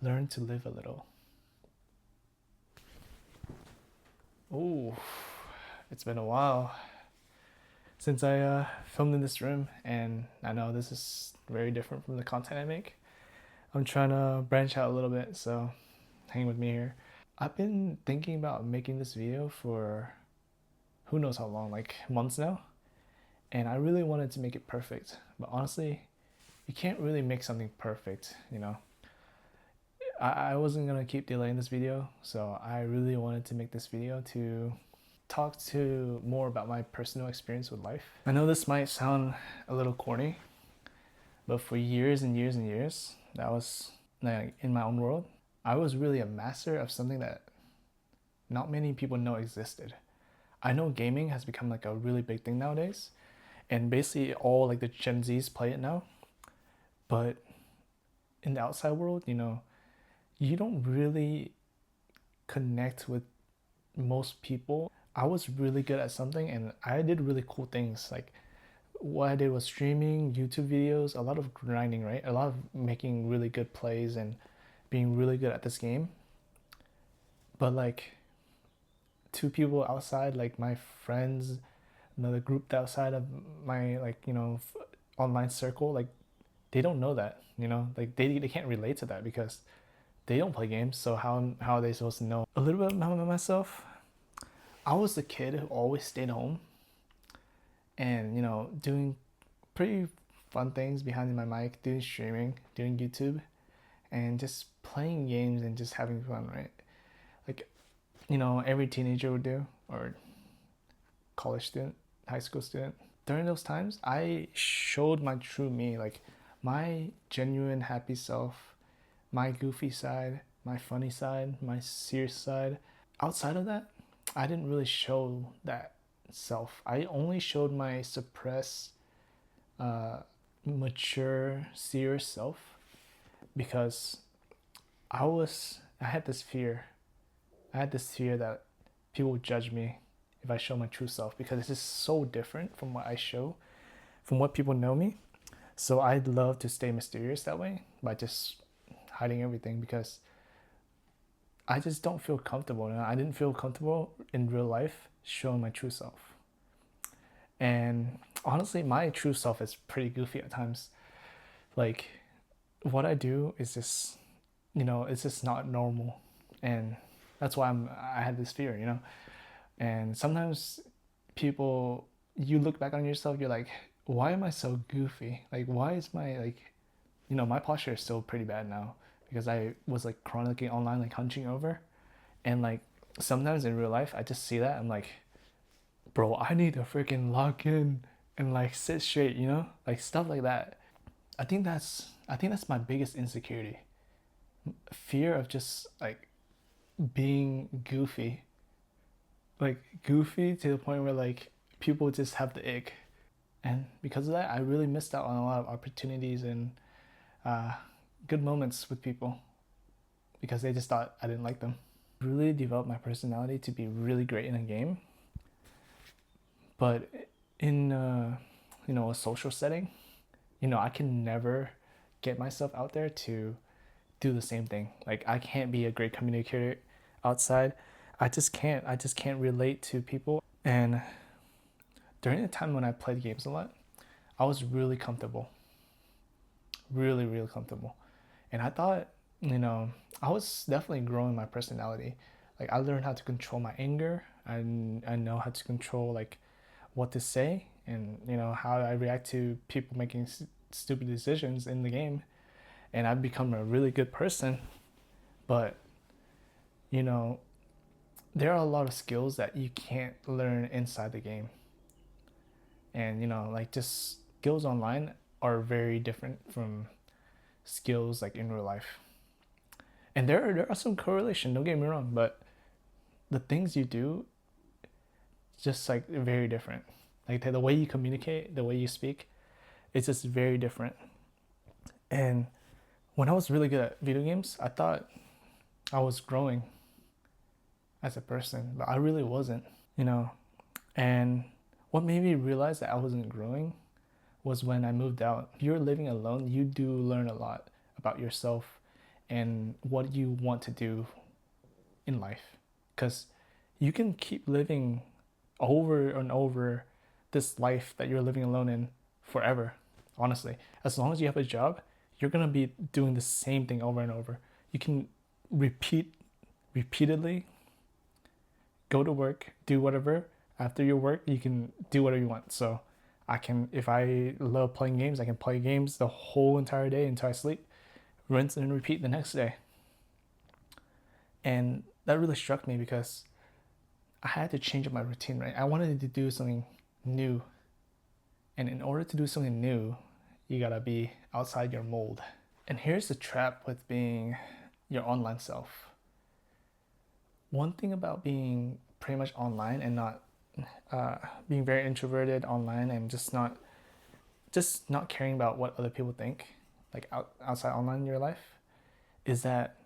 Learn to live a little. Oh, it's been a while since I filmed in this room, and I know this is very different from the content I make. I'm trying to branch out a little bit, so hang with me here. I've been thinking about making this video for who knows how long, like months now, and I really wanted to make it perfect. But honestly, you can't really make something perfect, you know. I wasn't gonna keep delaying this video, so I really wanted to make this video to talk to more about my personal experience with life. I know this might sound a little corny, but for years and years and years, that was like in my own world, I was really a master of something that not many people know existed. I know gaming has become like a really big thing nowadays, and basically all like the Gen Zs play it now. But in the outside world, you know, you don't really connect with most people. I was really good at something and I did really cool things. Like what I did was streaming, YouTube videos, a lot of grinding, right? A lot of making really good plays and being really good at this game. But like two people outside, like my friends, another group outside of my like, you know, online circle, like they don't know that, you know, like they can't relate to that because they don't play games. So how are they supposed to know? A little bit about myself. I was the kid who always stayed home and, you know, doing pretty fun things behind my mic, doing streaming, doing YouTube, and just playing games and just having fun, right? Like, you know, every teenager would do, or college student, high school student. During those times, I showed my true me, like my genuine happy self, my goofy side, my funny side, my serious side. Outside of that, I didn't really show that self. I only showed my suppressed, mature, serious self because I had this fear. I had this fear that people would judge me if I show my true self because it's just so different from what I show, from what people know me. So I'd love to stay mysterious that way by just hiding everything because I just don't feel comfortable. I didn't feel comfortable in real life showing my true self. And honestly, my true self is pretty goofy at times. Like, what I do is just, you know, it's just not normal. And that's why I had this fear, you know? And sometimes people, you look back on yourself, you're like, why am I so goofy? Like, why is my, like, you know, my posture is still pretty bad now because I was like chronically online, like hunching over. And like sometimes in real life, I just see that. I'm like, bro, I need to freaking lock in and like sit straight, you know, like stuff like that. I think that's my biggest insecurity. Fear of just like being goofy, like goofy to the point where like people just have the ick, and because of that, I really missed out on a lot of opportunities and uh, good moments with people because they just thought I didn't like them. Really developed my personality to be really great in a game, but in you know, a social setting, you know, I can never get myself out there to do the same thing. Like I can't be a great communicator outside. I just can't relate to people. And during the time when I played games a lot, I was really comfortable. Really comfortable. And I thought, you know, I was definitely growing my personality. Like I learned how to control my anger. I know how to control like what to say and, you know, how I react to people making stupid decisions in the game. And I've become a really good person. But, you know, there are a lot of skills that you can't learn inside the game. And, you know, like just skills online are very different from skills like in real life. And there are some correlation, don't get me wrong, but the things you do just like very different. Like the way you communicate, the way you speak, it's just very different. And when I was really good at video games, I thought I was growing as a person, but I really wasn't, you know. And what made me realize that I wasn't growing was when I moved out. If you're living alone, you do learn a lot about yourself and what you want to do in life. Because you can keep living over and over this life that you're living alone in forever, honestly. As long as you have a job, you're going to be doing the same thing over and over. You can repeatedly go to work, do whatever. After your work, you can do whatever you want. So I can, if I love playing games, I can play games the whole entire day until I sleep, rinse and repeat the next day. And that really struck me because I had to change up my routine, right? I wanted to do something new. And in order to do something new, you gotta be outside your mold. And here's the trap with being your online self. One thing about being pretty much online and not being very introverted online and just not caring about what other people think, like outside online in your life, is that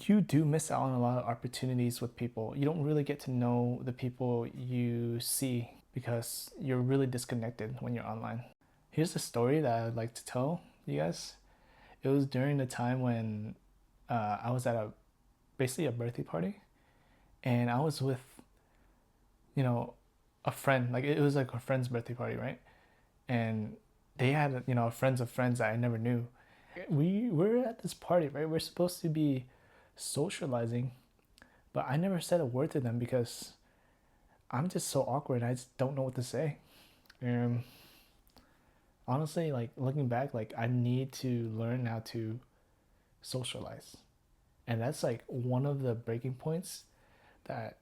you do miss out on a lot of opportunities with people. You don't really get to know the people you see because you're really disconnected when you're online. Here's a story that I'd like to tell you guys. It was during the time when I was at basically a birthday party, and I was with, you know, a friend. Like it was like a friend's birthday party, right? And they had, friends of friends that I never knew. We were at this party, right? We're supposed to be socializing, but I never said a word to them because I'm just so awkward. I just don't know what to say. And honestly, like looking back, like I need to learn how to socialize. And that's like one of the breaking points that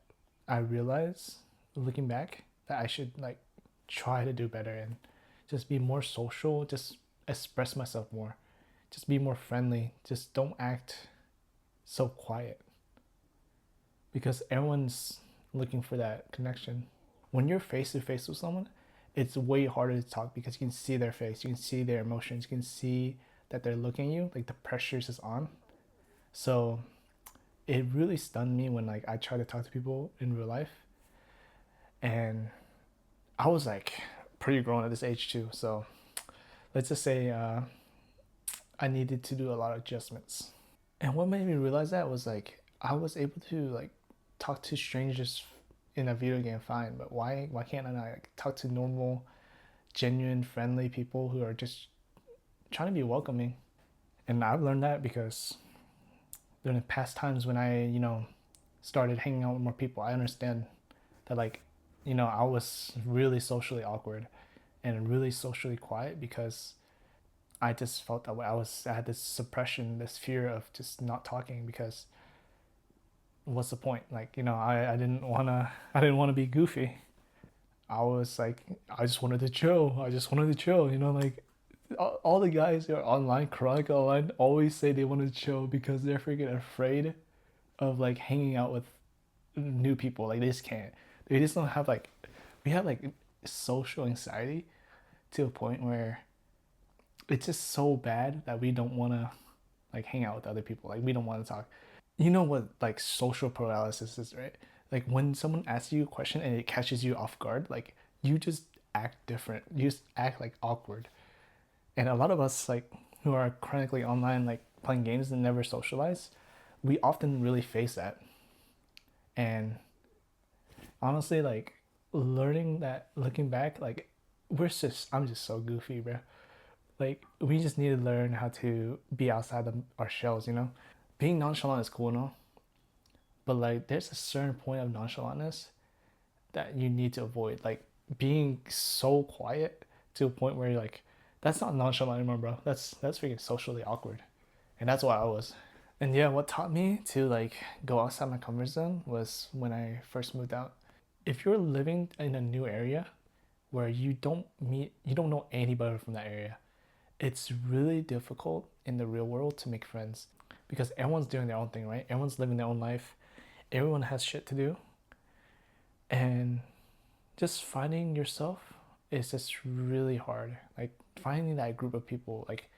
I realize looking back that I should like try to do better and just be more social, just express myself more, just be more friendly, just don't act so quiet because everyone's looking for that connection. When you're face to face with someone, it's way harder to talk because you can see their face, you can see their emotions, you can see that they're looking at you, like the pressure is on. So it really stunned me when like I try to talk to people in real life, and I was like pretty grown at this age too. So let's just say I needed to do a lot of adjustments. And what made me realize that was like I was able to like talk to strangers in a video game fine, but why can't I like talk to normal, genuine, friendly people who are just trying to be welcoming? And I've learned that because during the past times when I, started hanging out with more people, I understand that like, I was really socially awkward and really socially quiet because I just felt that way. I had this suppression, this fear of just not talking because what's the point? Like, I didn't wanna be goofy. I was like, I just wanted to chill. I just wanted to chill. Like all the guys who are online, chronic online, always say they want to chill because they're freaking afraid of like hanging out with new people. Like they just can't. They just don't have like, we have like social anxiety to a point where it's just so bad that we don't want to like hang out with other people. Like we don't want to talk. You know what like social paralysis is, right? Like when someone asks you a question and it catches you off guard, like you just act different. You just act like awkward. And a lot of us like who are chronically online, like playing games and never socialize, we often really face that. And honestly, like learning that, looking back, like I'm just so goofy, bro. Like we just need to learn how to be outside of our shells. Being nonchalant is cool and all, but like there's a certain point of nonchalantness that you need to avoid. Like being so quiet to a point where you're like, that's not nonchalant anymore, bro. That's freaking socially awkward. And that's what I was. And yeah, what taught me to like go outside my comfort zone was when I first moved out. If you're living in a new area where you don't know anybody from that area, it's really difficult in the real world to make friends because everyone's doing their own thing, right? Everyone's living their own life. Everyone has shit to do. And just finding yourself is just really hard. Like finding that group of people, like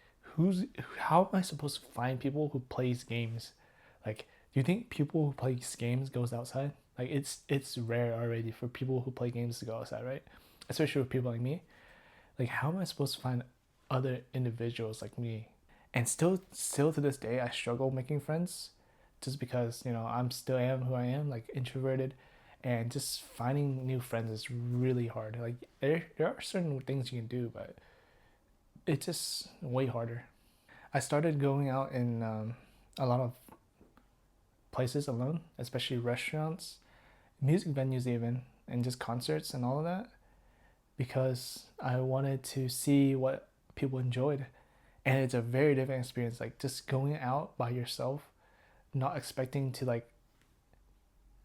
how am I supposed to find people who plays games? Like, do you think people who play games goes outside? Like it's rare already for people who play games to go outside, right? Especially with people like me. Like how am I supposed to find other individuals like me? And still to this day I struggle making friends, just because I'm still am who I am, like introverted, and just finding new friends is really hard. Like there are certain things you can do, but it's just way harder. I started going out in a lot of places alone, especially restaurants, music venues even, and just concerts and all of that, because I wanted to see what people enjoyed. And it's a very different experience, like just going out by yourself, not expecting to like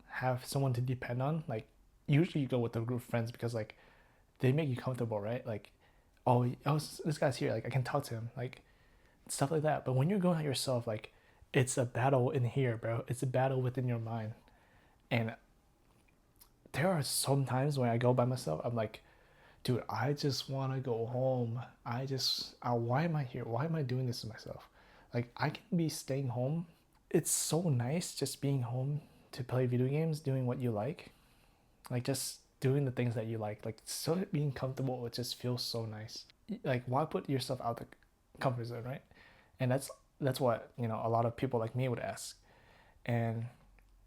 have someone to depend on. Like usually you go with a group of friends because like they make you comfortable, right? Like, oh, this guy's here, like I can talk to him, like stuff like that. But when you're going out yourself, like it's a battle in here, bro. It's a battle within your mind. And there are some times when I go by myself, I'm like, dude, I just want to go home. Why am I here? Why am I doing this to myself? Like, I can be staying home. It's so nice just being home to play video games, doing what you like just doing the things that you like so being comfortable. It just feels so nice. Like, why put yourself out the comfort zone, right? And that's what a lot of people like me would ask. And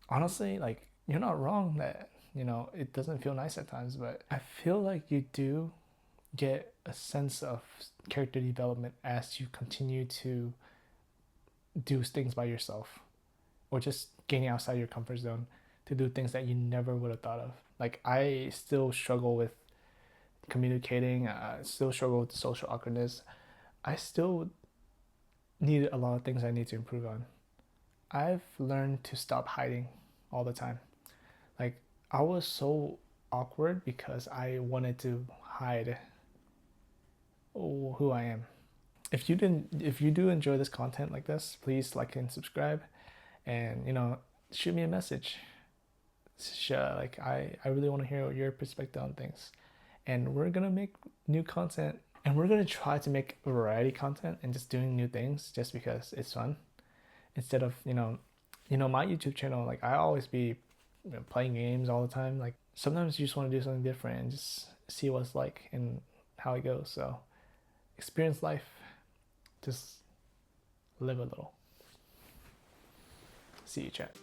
honestly, like, you're not wrong that it doesn't feel nice at times, but I feel like you do get a sense of character development as you continue to do things by yourself, or just getting outside your comfort zone to do things that you never would have thought of. Like, I still struggle with communicating, I still struggle with social awkwardness. I still need a lot of things I need to improve on. I've learned to stop hiding all the time. Like, I was so awkward because I wanted to hide who I am. If you do enjoy this content like this, please like and subscribe, and shoot me a message. Like, I really want to hear your perspective on things, and we're gonna make new content, and we're gonna try to make variety content and just doing new things just because it's fun, instead of my YouTube channel. Like, I always be playing games all the time. Like, sometimes you just want to do something different and just see what it's like and how it goes. So experience life, just live a little. See you, chat.